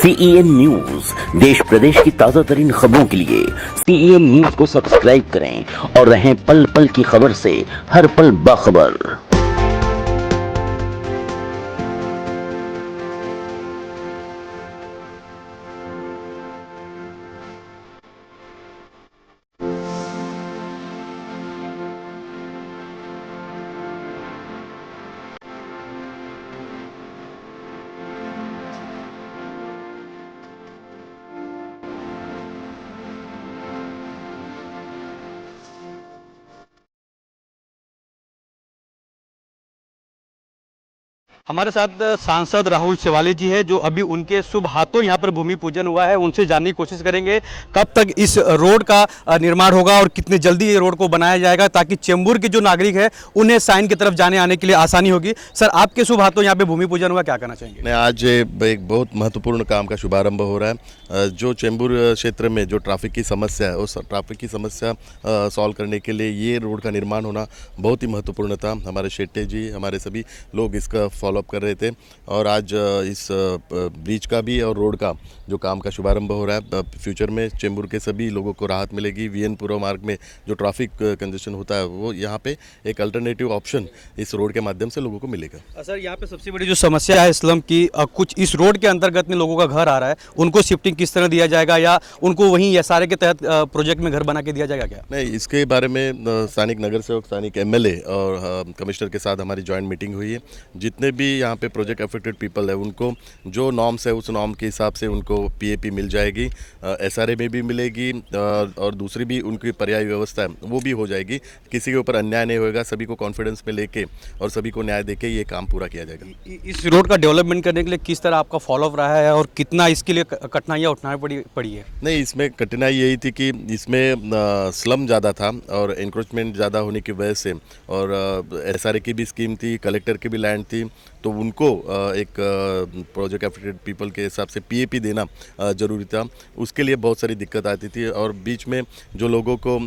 CEN news देश प्रदेश की ताजा तरीन खबरों के लिए CEN न्यूज को सब्सक्राइब करें और रहें पल पल की खबर से हर पल बाखबर। हमारे साथ सांसद राहुल शेवाली जी है, जो अभी उनके शुभ हाथों यहाँ पर भूमि पूजन हुआ है। उनसे जानने की कोशिश करेंगे कब तक इस रोड का निर्माण होगा और कितनी जल्दी ये रोड को बनाया जाएगा, ताकि चेंबूर के जो नागरिक है उन्हें साइन की तरफ जाने आने के लिए आसानी होगी। सर, आपके शुभ हाथों यहाँ पे भूमि पूजन हुआ, क्या कहना चाहेंगे? आज एक बहुत महत्वपूर्ण काम का शुभारंभ हो रहा है। जो चेंबूर क्षेत्र में जो ट्रैफिक की समस्या है, उस ट्रैफिक की समस्या सॉल्व करने के लिए ये रोड का निर्माण होना बहुत ही महत्वपूर्ण था। हमारे शेट्टे जी, हमारे सभी लोग इसका फॉलोअप कर रहे थे और आज इस ब्रिज का भी और रोड का जो काम का शुभारंभ हो रहा है। फ्यूचर में चेंबूर के सभी लोगों को राहत मिलेगी। VN पुरम मार्ग में जो ट्रैफिक कंजेशन होता है, वो यहाँ पे एक अल्टरनेटिव ऑप्शन इस रोड के माध्यम से लोगों को मिलेगा। सर, यहाँ पे सबसे बड़ी जो समस्या है स्लम की, कुछ इस रोड के अंतर्गत में लोगों का घर आ रहा है, उनको शिफ्टिंग किस तरह दिया जाएगा या उनको वहीं SRA के तहत प्रोजेक्ट में घर बना के दिया जाएगा क्या? नहीं, इसके बारे में स्थानिक नगर सेवक, स्थानिक MLA और कमिश्नर के साथ हमारी जॉइंट मीटिंग हुई है। जितने भी यहाँ पे प्रोजेक्ट अफेक्टेड पीपल है, उनको जो नॉर्म्स है उस नॉर्म के हिसाब से उनको PAP मिल जाएगी, SRA में भी मिलेगी और दूसरी भी उनकी पर्याय व्यवस्था है वो भी हो जाएगी। किसी के ऊपर अन्याय नहीं होगा, सभी को कॉन्फिडेंस में लेके और सभी को न्याय देके ये काम पूरा किया जाएगा। इस रोड का डेवलपमेंट करने के लिए किस तरह आपका फॉलोअप रहा है और कितना इसके लिए कठिनाइयाँ उठानी पड़ी है? नहीं, इसमें कठिनाई यही थी कि इसमें स्लम ज़्यादा था और इंक्रोचमेंट ज़्यादा होने की वजह से, और SRA की भी स्कीम थी, कलेक्टर की भी लैंड थी, तो उनको एक प्रोजेक्ट अफेक्टेड पीपल के हिसाब से PAP देना ज़रूरी था। उसके लिए बहुत सारी दिक्कत आती थी और बीच में जो लोगों को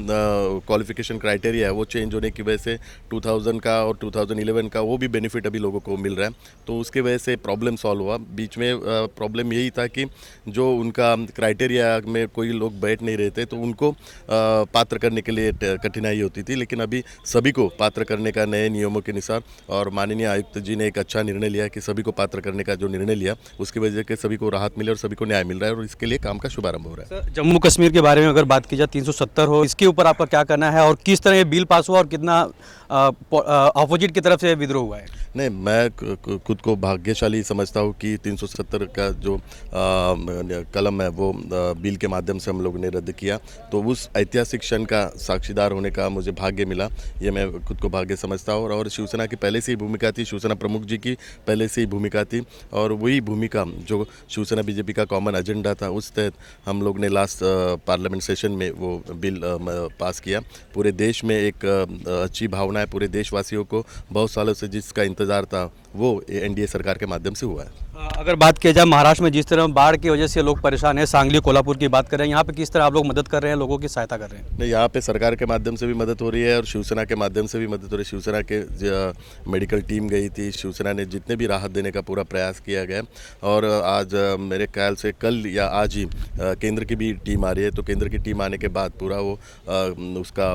क्वालिफिकेशन क्राइटेरिया है वो चेंज होने की वजह से 2000 का और 2011 का वो भी बेनिफिट अभी लोगों को मिल रहा है, तो उसके वजह से प्रॉब्लम सॉल्व हुआ। बीच में प्रॉब्लम यही था कि जो उनका क्राइटेरिया में कोई लोग बैठ नहीं रहे थे, तो उनको पात्र करने के लिए कठिनाई होती थी, लेकिन अभी सभी को पात्र करने का नए नियमों के अनुसार और माननीय आयुक्त जी ने एक अच्छा निर्णय लिया कि सभी को पात्र करने का जो निर्णय लिया, उसकी वजह से सभी को राहत मिले और सभी को न्याय मिल रहा है और इसके लिए काम का शुभारंभ हो रहा है। जम्मू कश्मीर के बारे में अगर बात की जाए, 370 हो, इसके ऊपर आपका क्या कहना है और किस तरह ये बिल पास हुआ और कितना अपोजिट की तरफ से विद्रोह हुआ है? नहीं, मैं खुद को भाग्यशाली समझता हूँ कि 370 का जो कलम है वो बिल के माध्यम से हम लोगों ने रद्द किया, तो उस ऐतिहासिक क्षण का साक्षीदार होने का मुझे भाग्य मिला, ये मैं खुद को भाग्य समझता हूँ। और शिवसेना की पहले से ही भूमिका थी, शिवसेना प्रमुख जी की पहले से ही भूमिका थी और वही भूमिका जो शिवसेना BJP का कॉमन एजेंडा था, उस तहत हम लोग ने लास्ट पार्लियामेंट सेशन में वो बिल पास किया। पूरे देश में एक अच्छी भावना है, पूरे देशवासियों को बहुत सालों से जिसका इंतज़ार था वो NDA सरकार के माध्यम से हुआ है। अगर बात किया जाए महाराष्ट्र में जिस तरह बाढ़ की वजह से लोग परेशान हैं, सांगली कोल्हापुर की बात कर रहे हैं, यहाँ पे किस तरह आप लोग मदद कर रहे हैं, लोगों की सहायता कर रहे हैं? नहीं, यहाँ पे सरकार के माध्यम से भी मदद हो रही है और शिवसेना के माध्यम से भी मदद हो रही है। शिवसेना के मेडिकल टीम गई थी, शिवसेना ने जितने भी राहत देने का पूरा प्रयास किया गया और आज मेरे ख्याल से कल या आज ही केंद्र की भी टीम आ रही है, तो केंद्र की टीम आने के बाद पूरा वो उसका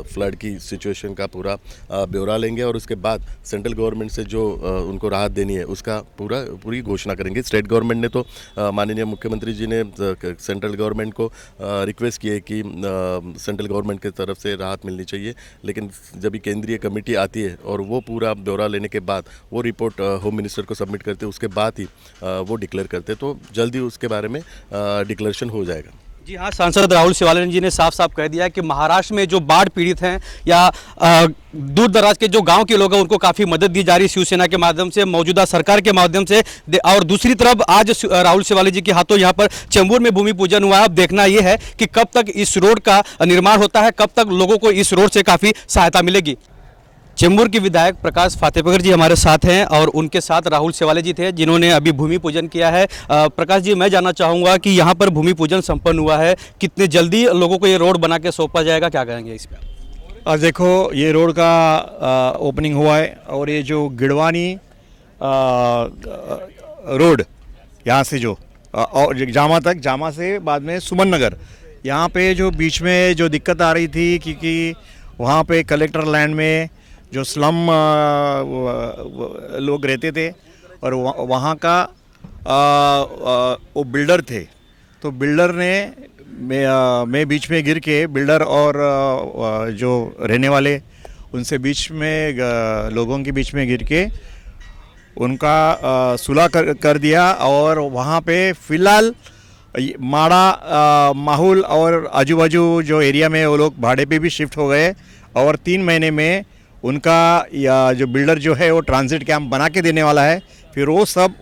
फ्लड की सिचुएशन का पूरा ब्यौरा लेंगे और उसके बाद सेंट्रल गवर्नमेंट से जो उनको राहत देनी है उसका पूरी घोषणा करेंगे। स्टेट गवर्नमेंट ने तो माननीय मुख्यमंत्री जी ने सेंट्रल गवर्नमेंट को रिक्वेस्ट की है कि सेंट्रल गवर्नमेंट की तरफ से राहत मिलनी चाहिए, लेकिन जब भी केंद्रीय कमेटी आती है और वो पूरा ब्यौरा लेने के बाद वो रिपोर्ट होम मिनिस्टर को सबमिट करते हैं, उसके बाद ही वो डिक्लेयर करते हैं, तो जल्दी उसके बारे में डिक्लेरेशन हो जाएगा। जी हाँ, सांसद राहुल शेवाली जी ने साफ साफ कह दिया है कि महाराष्ट्र में जो बाढ़ पीड़ित हैं या दूर दराज के जो गांव के लोग हैं उनको काफ़ी मदद दी जा रही है शिवसेना के माध्यम से, मौजूदा सरकार के माध्यम से। और दूसरी तरफ आज राहुल शेवाली जी के हाथों यहाँ पर चेंबूर में भूमि पूजन हुआ है। अब देखना यह है कि कब तक इस रोड का निर्माण होता है, कब तक लोगों को इस रोड से काफ़ी सहायता मिलेगी। चेंबूर के विधायक प्रकाश फातेहपुर जी हमारे साथ हैं और उनके साथ राहुल शेवाली जी थे जिन्होंने अभी भूमि पूजन किया है। प्रकाश जी, मैं जानना चाहूँगा कि यहाँ पर भूमि पूजन संपन्न हुआ है, कितने जल्दी लोगों को ये रोड बना के सौंपा जाएगा, क्या कहेंगे इस पर? आज देखो, ये रोड का ओपनिंग हुआ है और ये जो गिड़वानी रोड यहाँ से जो और जामा तक, जामा से बाद में सुमन नगर। यहाँ पे जो बीच में जो दिक्कत आ रही थी क्योंकि वहाँ पे कलेक्टर लैंड में जो स्लम लोग रहते थे और वहाँ का वो बिल्डर थे, तो बिल्डर ने मैं बीच में गिर के बिल्डर और जो रहने वाले उनसे बीच में लोगों के बीच में गिर के उनका सुलह कर दिया। और वहाँ पे फ़िलहाल माड़ा माहौल और आजू बाजू जो एरिया में वो लोग भाड़े पे भी शिफ्ट हो गए और 3 महीने में उनका या जो बिल्डर जो है वो ट्रांजिट कैंप बना के देने वाला है। फिर वो सब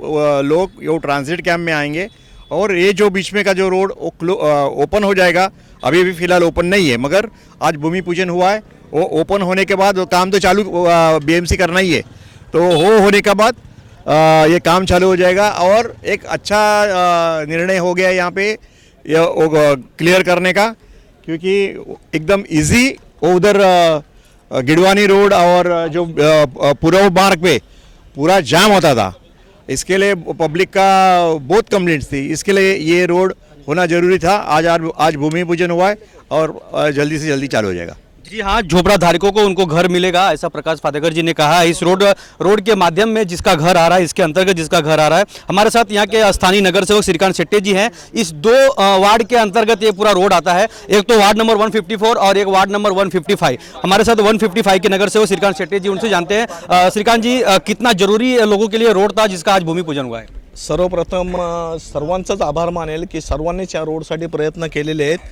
लोग वो ट्रांजिट कैंप में आएंगे और ये जो बीच में का जो रोड ओपन हो जाएगा। अभी भी फ़िलहाल ओपन नहीं है, मगर आज भूमि पूजन हुआ है। वो ओपन होने के बाद वो काम तो चालू बीएमसी करना ही है, तो वो होने के बाद ये काम चालू हो जाएगा। और एक अच्छा निर्णय हो गया यहाँ पे क्लियर करने का, क्योंकि एकदम इजी उधर गिडवानी रोड और जो पूर्व मार्ग पे पूरा जाम होता था। इसके लिए पब्लिक का बहुत कंप्लेंट्स थी, इसके लिए ये रोड होना ज़रूरी था। आज भूमि पूजन हुआ है और जल्दी से जल्दी चालू हो जाएगा। जी हाँ, झोपड़ा धारकों को उनको घर मिलेगा, ऐसा प्रकाश फातेकर जी ने कहा है। इस रोड के माध्यम में जिसका घर आ रहा है, इसके अंतर्गत जिसका घर आ रहा है। हमारे साथ यहाँ के स्थानीय नगर सेवक श्रीकांत शेट्टी जी हैं। इस 2 वार्ड के अंतर्गत ये पूरा रोड आता है, एक तो वार्ड नंबर 154 और एक वार्ड नंबर 155। हमारे साथ 155 के नगर सेवक श्रीकांत शेट्टी जी, उनसे जानते हैं। श्रीकांत जी, कितना जरूरी लोगों के लिए रोड था जिसका आज भूमि पूजन हुआ है? सर्वप्रथम सर्वांचाच आभार मानेल की सर्वांनीच या रोडसाठी प्रयत्न केलेले आहेत।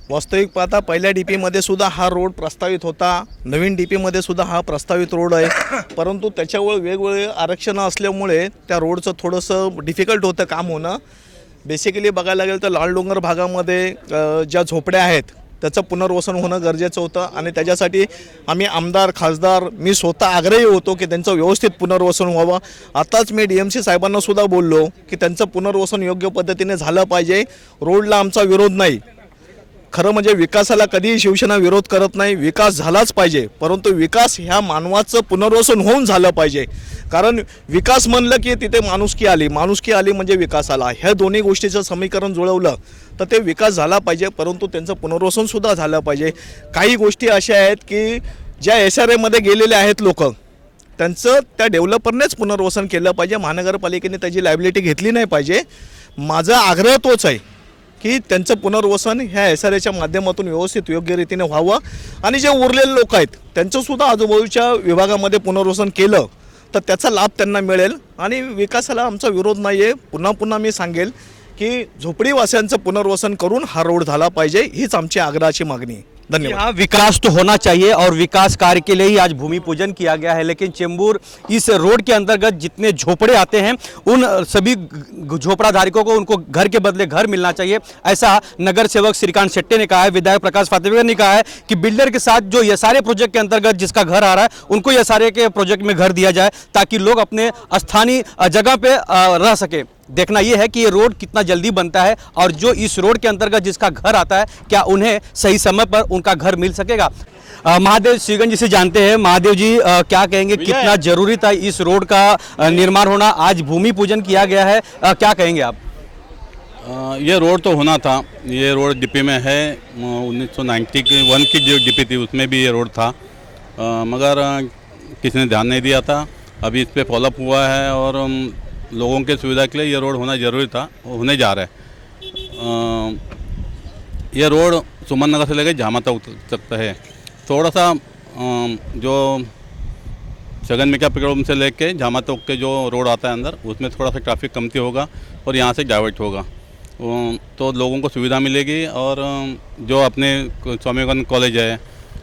वास्तविक पाहता पहिल्या डीपीमध्ये सुद्धा हा रोड प्रस्तावित होता, नवीन डीपीमध्ये सुद्धा हा प्रस्तावित रोड आहे, परंतु त्याच्यावर वेगवेगळे आरक्षणं असल्यामुळे त्या रोडचं थोडंसं डिफिकल्ट होतं काम होणं। बेसिकली बघायला गेलं तर लाल डोंगर भागामध्ये ज्या झोपड्या आहेत त्याचं पुनर्वसन होणं गरजेचं होतं आणि त्याच्यासाठी आम्ही आमदार, खासदार, मी स्वतः आग्रही होतो की त्यांचं व्यवस्थित पुनर्वसन व्हावं। आताच मी DMC साहेबांना सुद्धा बोललो की त्यांचं पुनर्वसन योग्य पद्धतीने झालं पाहिजे। रोडला आमचा विरोध नाही, खरं म्हणजे विकासाला कधीही शिवसेना विरोध करत नाही, विकास झालाच पाहिजे, परंतु विकास ह्या मानवाचं पुनर्वसन होऊन झालं पाहिजे। कारण विकास म्हणलं की तिथे माणुसकी आली, माणुसकी आली म्हणजे विकास आला। ह्या दोन्ही गोष्टीचं समीकरण जुळवलं तर ते विकास झाला पाहिजे, परंतु त्यांचं पुनर्वसन सुद्धा झालं पाहिजे। काही गोष्टी अशा आहेत की ज्या SRA मध्ये गेलेले आहेत लोक, त्यांचं त्या डेव्हलपरनेच पुनर्वसन केलं पाहिजे, महानगरपालिकेने त्याची लायबिलिटी घेतली नाही पाहिजे। माझा आग्रह तोच आहे की त्यांचं पुनर्वसन ह्या SRAच्या माध्यमातून व्यवस्थित योग्य रीतीने व्हावं आणि जे उरलेले लोक आहेत त्यांचंसुद्धा आजूबाजूच्या विभागामध्ये पुनर्वसन केलं तर त्याचा लाभ त्यांना मिळेल आणि विकासाला आमचा विरोध नाही आहे। पुन्हा पुन्हा मी सांगेल की झोपडीवासियांचं पुनर्वसन करून हा रोड झाला पाहिजे, हीच आमची आग्रहाची मागणी आहे। धन्यवाद। हाँ, विकास तो होना चाहिए और विकास कार्य के लिए ही आज भूमि पूजन किया गया है। लेकिन चेंबूर इस रोड के अंतर्गत जितने झोपड़े आते हैं उन सभी झोपड़ा धारकों को उनको घर के बदले घर मिलना चाहिए, ऐसा नगर सेवक श्रीकांत शेट्टी ने कहा है। विधायक प्रकाश फातेकर ने कहा है कि बिल्डर के साथ जो SRA प्रोजेक्ट के अंतर्गत जिसका घर आ रहा है उनको SRA के प्रोजेक्ट में घर दिया जाए ताकि लोग अपने स्थानीय जगह पे रह सके। देखना यह है कि ये रोड कितना जल्दी बनता है और जो इस रोड के अंतर्गत जिसका घर आता है क्या उन्हें सही समय पर उनका घर मिल सकेगा। महादेव श्रीगंज जी से जानते हैं। महादेव जी, क्या कहेंगे, कितना जरूरी था इस रोड का निर्माण होना? आज भूमि पूजन किया गया है, क्या कहेंगे आप? ये रोड तो होना था, ये रोड डीपी में है। 1991 की जो डीपी थी उसमें भी ये रोड था, मगर किसी ने ध्यान नहीं दिया था। अभी इस पर फॉलोअप हुआ है और लोगों के सुविधा के लिए ये रोड होना ज़रूरी था, होने जा रहा है। ये रोड सुमन नगर से लेकर जामा तक है। थोड़ा सा जो शगन मिका पेट्रोल से लेके जामा तक के जो रोड आता है अंदर, उसमें थोड़ा सा ट्रैफिक कमती होगा और यहाँ से डाइवर्ट होगा, तो लोगों को सुविधा मिलेगी। और जो अपने स्वामी विवेकानंद कॉलेज है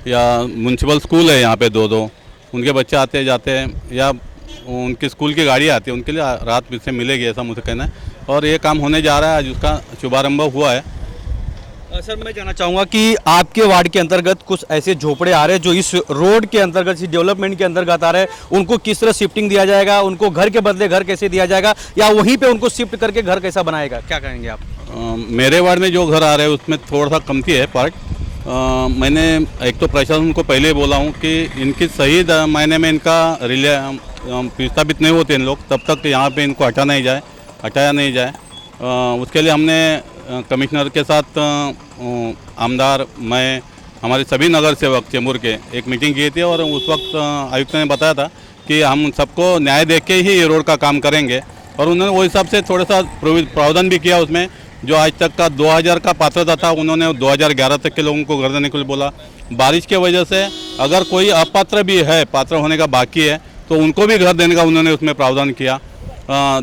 या म्यूनसिपल स्कूल है यहाँ पे 2 उनके बच्चे आते जाते हैं या उनकी स्कूल की गाड़ी आती है, उनके लिए रात से मिलेगी, ऐसा मुझे कहना है। और ये काम होने जा रहा है, आज उसका शुभारंभ हुआ है। सर, मैं जानना चाहूँगा कि आपके वार्ड के अंतर्गत कुछ ऐसे झोपड़े आ रहे हैं जो इस रोड के अंतर्गत, इस डेवलपमेंट के अंतर्गत आ रहे हैं, उनको किस तरह शिफ्टिंग दिया जाएगा, उनको घर के बदले घर कैसे दिया जाएगा या वहीं पे उनको शिफ्ट करके घर कैसा बनाएगा, क्या कहेंगे आप? मेरे वार्ड में जो घर आ रहे हैं उसमें थोड़ा सा कमती है पार्ट। मैंने एक तो प्रशासन को पहले बोला हूँ कि इनकी सही मायने में इनका प्रस्तावित नहीं होते इन लोग, तब तक यहाँ पे इनको हटाया नहीं जाए। उसके लिए हमने कमिश्नर के साथ आमदार मैं हमारे सभी नगर सेवक चेंबूर के एक मीटिंग की थी और उस वक्त आयुक्त ने बताया था कि हम सबको न्याय देख के ही ये रोड का काम करेंगे और उन्होंने वो हिसाब से थोड़ा सा प्रावधान भी किया उसमें। जो आज तक का 2000 का पात्रता था उन्होंने 2011 तक के लोगों को घर देने के लिए बोला। बारिश की वजह से अगर कोई अपात्र भी है, पात्र होने का बाकी है, तो उनको भी घर देने का उन्होंने उसमें प्रावधान किया।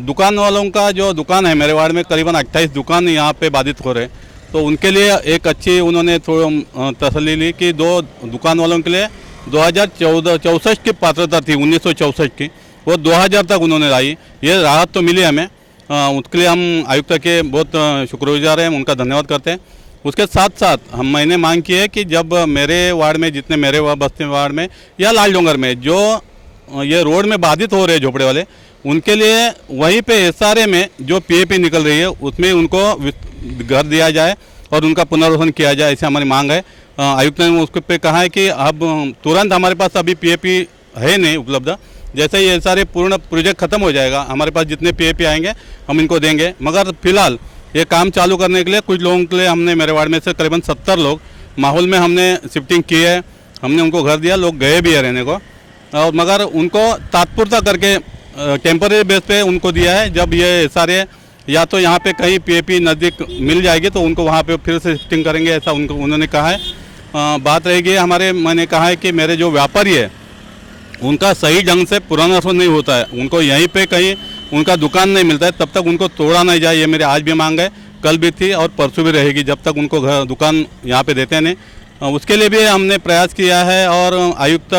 दुकान वालों का जो दुकान है मेरे वार्ड में करीबन 28 दुकान यहाँ पे बाधित हो रहे, तो उनके लिए एक अच्छी उन्होंने थोड़ा तसल्ली ली कि 2 दुकान वालों के लिए 2064 की पात्रता थी, 1964 की, वो 2000 तक उन्होंने लाई। ये राहत तो मिली हमें, उसके लिए हम आयुक्त के बहुत शुक्रगुजार हैं, उनका धन्यवाद करते हैं। उसके साथ साथ मैंने मांग की है कि जब मेरे वार्ड में, जितने मेरे बस्ती वार्ड में या लाल डोंगर में जो ये रोड में बाधित हो रहे हैं झोपड़े वाले, उनके लिए वहीं पे एसआरए में जो पीएपी निकल रही है उसमें उनको घर दिया जाए और उनका पुनर्वसन किया जाए, ऐसी हमारी मांग है। आयुक्त ने उसके पे कहा है कि अब तुरंत हमारे पास अभी पीएपी है नहीं उपलब्ध, जैसे ही एसआरए पूर्ण प्रोजेक्ट खत्म हो जाएगा हमारे पास जितने पीएपी आएंगे हम इनको देंगे। मगर फिलहाल ये काम चालू करने के लिए कुछ लोगों के लिए हमने मेरे वार्ड में से करीबन 70 लोग माहौल में हमने शिफ्टिंग की है, हमने उनको घर दिया, लोग गए भी है रहने को, और मगर उनको तात्पुरता करके टेम्पररी बेस पे उनको दिया है। जब ये सारे या तो यहाँ पे कहीं पीएपी नज़दीक मिल जाएगी तो उनको वहाँ पे फिर से शिफ्टिंग करेंगे, ऐसा उन्होंने कहा है। बात रहेगी मैंने कहा है कि मेरे जो व्यापारी है उनका सही ढंग से पुनर्वसन नहीं होता है, उनको यहीं पे कहीं उनका दुकान नहीं मिलता है, तब तक उनको तोड़ा नहीं जाए। ये मेरी आज भी मांग है, कल भी थी और परसों भी रहेगी, जब तक उनको दुकान यहाँ पे देते नहीं। उसके लिए भी हमने प्रयास किया है और आयुक्त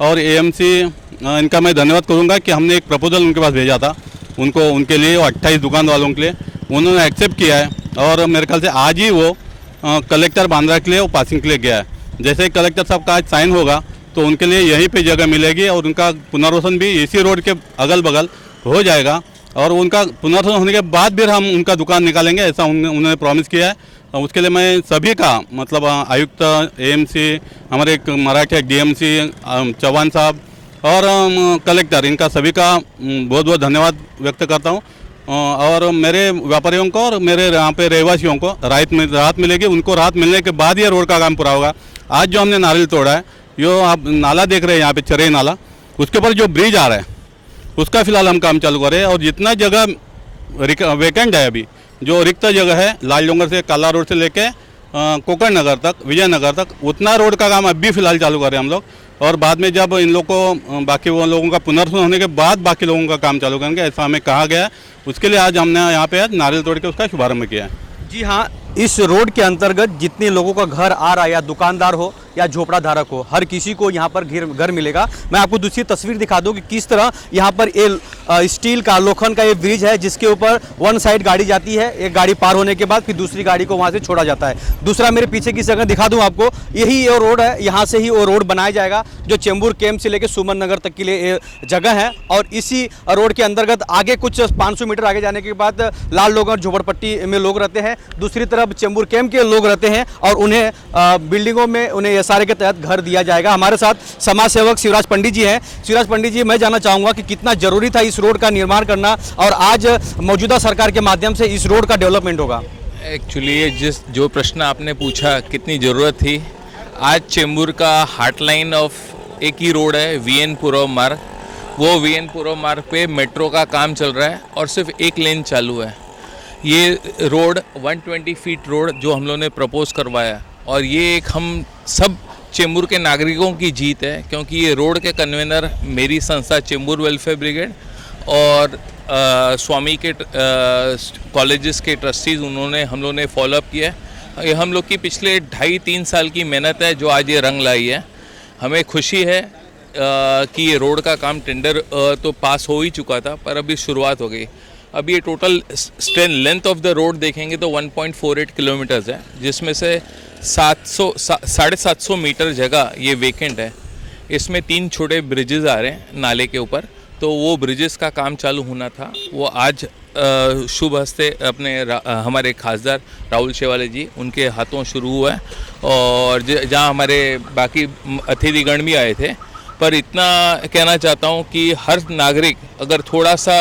और एएमसी इनका मैं धन्यवाद करूँगा कि हमने एक प्रपोजल उनके पास भेजा था उनको, उनके लिए 28 दुकान वालों के लिए, उन्होंने एक्सेप्ट किया है और मेरे ख्याल से आज ही वो कलेक्टर बांद्रा के लिए वो पासिंग के लिए गया है। जैसे ही कलेक्टर साहब का आज साइन होगा तो उनके लिए यहीं पे जगह मिलेगी और उनका पुनर्वसन भी इसी रोड के अगल बगल हो जाएगा और उनका पुनर्वसन होने के बाद भी हम उनका दुकान निकालेंगे, ऐसा उन्होंने प्रॉमिस किया है। उसके लिए मैं सभी का मतलब आयुक्त, एएमसी, हमारे मराठी डीएमसी चौहान साहब और कलेक्टर, इनका सभी का बहुत बहुत धन्यवाद व्यक्त करता हूँ। और मेरे व्यापारियों को और मेरे यहाँ पे रहवासियों को राहत मिलेगी, उनको राहत मिलने के बाद ये रोड का काम पूरा होगा। आज जो हमने नारियल तोड़ा है, जो आप नाला देख रहे हैं यहाँ पे चरई नाला, उसके ऊपर जो ब्रिज आ रहा है उसका फिलहाल हम काम चालू कर रहे हैं और जितना जगह वैकेंट है अभी, जो रिक्त जगह है लाल डोंगर से काला रोड से लेके कोकण नगर तक, विजयनगर तक, उतना रोड का काम अभी फिलहाल चालू कर रहे हैं हम लोग और बाद में जब इन लोग को बाकी वो लोगों का पुनर्वसन होने के बाद बाकी लोगों का काम चालू करेंगे, ऐसा हमें कहा गया है। उसके लिए आज हमने यहाँ पे आज नारियल तोड़ के उसका शुभारंभ किया है। जी हाँ, इस रोड के अंतर्गत जितने लोगों का घर आ रहा है, या दुकानदार हो या झोपड़ा धारक हो, हर किसी को यहाँ पर घर मिलेगा। मैं आपको दूसरी तस्वीर दिखा दूँ कि किस तरह यहाँ पर स्टील का, लोखंड का ये ब्रिज है जिसके ऊपर वन साइड गाड़ी जाती है, एक गाड़ी पार होने के बाद फिर दूसरी गाड़ी को वहाँ से छोड़ा जाता है। दूसरा मेरे पीछे की जगह दिखा दूँ आपको, यही वो रोड है, यहाँ से ही वो रोड बनाया जाएगा जो चेंबूर कैंप से लेकर सुमन नगर तक के लिए जगह है। और इसी रोड के अंतर्गत आगे कुछ 500 मीटर आगे जाने के बाद लाल डोंगर झोपड़पट्टी में लोग रहते हैं, दूसरी तरफ चेंबूर कैंप के लोग रहते हैं और उन्हें बिल्डिंगों में उन्हें एसआरए के तहत घर दिया जाएगा। हमारे साथ समाज सेवक शिवराज पंडित जी हैं। शिवराज पंडित जी, मैं जानना चाहूँगा कि कितना जरूरी था इस रोड का निर्माण करना और आज मौजूदा सरकार के माध्यम से इस रोड का डेवलपमेंट होगा। एक्चुअली ये जो प्रश्न आपने पूछा कितनी ज़रूरत थी, आज चेंबूर का हार्टलाइन ऑफ एक ही रोड है, वीएन पुरम मार्ग। वो वीएन पुरम मार्ग पे मेट्रो का काम चल रहा है और सिर्फ एक लेन चालू है। ये रोड 120 फीट रोड जो हम लोगों ने प्रपोज करवाया और ये एक हम सब चेंबूर के नागरिकों की जीत है, क्योंकि ये रोड के कन्वेनर मेरी संस्था चेंबूर वेलफेयर ब्रिगेड और स्वामी के कॉलेजेस के ट्रस्टीज़, उन्होंने हम लोगों ने फॉलोअप किया है। ये हम लोग की पिछले 2.5-3 साल की मेहनत है जो आज ये रंग लाई है। हमें खुशी है कि ये रोड का काम टेंडर तो पास हो ही चुका था, पर अभी शुरुआत हो गई। अभी ये total length of the road देखेंगे तो 1.48 किलोमीटर्स है, जिसमें से 750 मीटर जगह ये वेकेंट है। इसमें 3 छोटे ब्रिजेस आ रहे हैं नाले के ऊपर, तो वो ब्रिजेस का काम चालू होना था, वो आज शुभ हस्ते अपने हमारे खासदार राहुल शेवाले जी उनके हाथों शुरू हुआ है। और जहाँ हमारे बाकी अतिथिगण भी आए थे, पर इतना कहना चाहता हूँ कि हर नागरिक अगर थोड़ा सा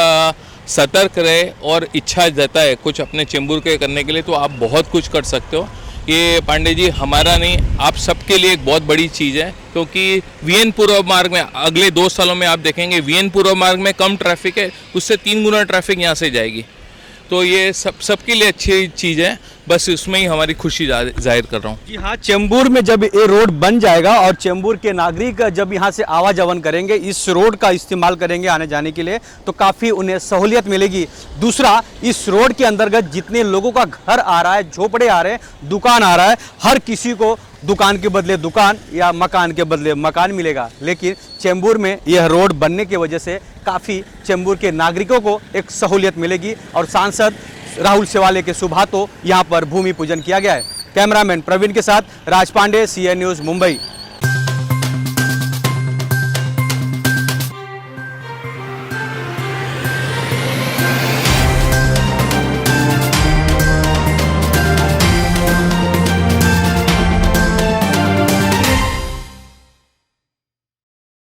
सतर्क रहे और इच्छा जताए कुछ अपने चेंबूर के करने के लिए, तो आप बहुत कुछ कर सकते हो। ये पांडे जी हमारा नहीं, आप सबके लिए एक बहुत बड़ी चीज़ है, क्योंकि वीएन पूर्व मार्ग में अगले 2 सालों में आप देखेंगे वीएन पूर्व मार्ग में कम ट्रैफिक है, उससे 3 गुना ट्रैफिक यहाँ से जाएगी। तो ये सबके लिए अच्छी चीज़ है, बस उसमें ही हमारी खुशी जाहिर कर रहा हूँ। जी हाँ, चेंबूर में जब ये रोड बन जाएगा और चेंबूर के नागरिक जब यहाँ से आवाजावन करेंगे, इस रोड का इस्तेमाल करेंगे आने जाने के लिए, तो काफ़ी उन्हें सहूलियत मिलेगी। दूसरा, इस रोड के अंतर्गत जितने लोगों का घर आ रहा है, झोपड़े आ रहे हैं, दुकान आ रहा है, हर किसी को दुकान के बदले दुकान या मकान के बदले मकान मिलेगा। लेकिन चेंबूर में यह रोड बनने की वजह से काफ़ी चेंबूर के नागरिकों को एक सहूलियत मिलेगी और सांसद राहुल सेवाले के शुभ हाथों यहाँ पर भूमि पूजन किया गया है। कैमरामैन प्रवीण के साथ राज पांडे, CN न्यूज़, मुंबई।